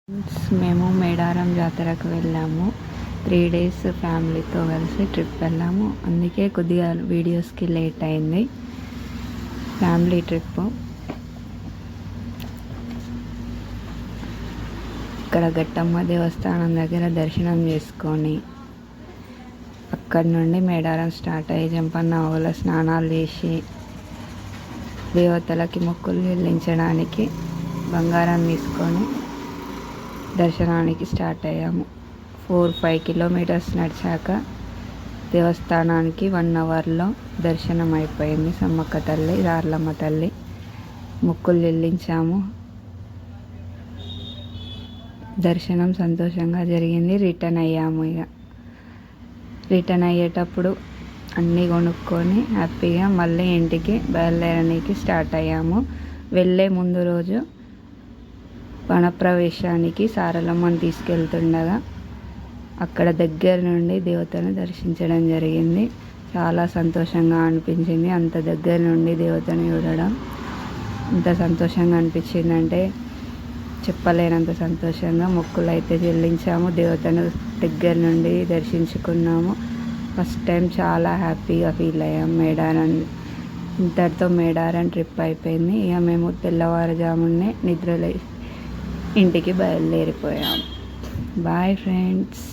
మేము మేడారం జాతరకు వెళ్ళాము. 3 days ఫ్యామిలీతో కలిసి ట్రిప్ వెళ్ళాము. అందుకే కొద్దిగా వీడియోస్కి లేట్ అయింది. Family trip. ఇక్కడ గట్టమ్మ దేవస్థానం దగ్గర దర్శనం చేసుకొని అక్కడి నుండి మేడారం స్టార్ట్ అయ్యి జంపన్న ఆవుల స్నానాలు చేసి దేవతలకి మొక్కులు చెల్లించడానికి బంగారం తీసుకొని దర్శనానికి స్టార్ట్ అయ్యాము. 4-5 kilometers నడిచాక దేవస్థానానికి 1 hourలో దర్శనం అయిపోయింది. సమ్మక్క తల్లి, రార్లమ్మ తల్లి మొక్కులు చెల్లించాము. దర్శనం సంతోషంగా జరిగింది. రిటర్న్ అయ్యాము. రిటర్న్ అయ్యేటప్పుడు అన్నీ కొనుక్కొని హ్యాపీగా మళ్ళీ ఇంటికి బయలుదేరడానికి స్టార్ట్ అయ్యాము. వెళ్ళే ముందు రోజు వనప్రవేశానికి సారలమ్మని తీసుకెళ్తుండగా అక్కడ దగ్గర నుండి దేవతను దర్శించడం జరిగింది. చాలా సంతోషంగా అనిపించింది. అంత దగ్గర నుండి దేవతను చూడడం ఎంత సంతోషంగా అనిపించిందంటే చెప్పలేనంత సంతోషంగా మొక్కులు అయితే చెల్లించాము. దేవతను దగ్గర నుండి దర్శించుకున్నాము. ఫస్ట్ టైం చాలా హ్యాపీగా ఫీల్ అయ్యాం. మేడారం ఇంతటితో మేడారం ట్రిప్ అయిపోయింది. ఇక మేము తెల్లవారుజామునే నిద్రలే ఇంటికి బయలుదేరిపోయాం. Bye friends.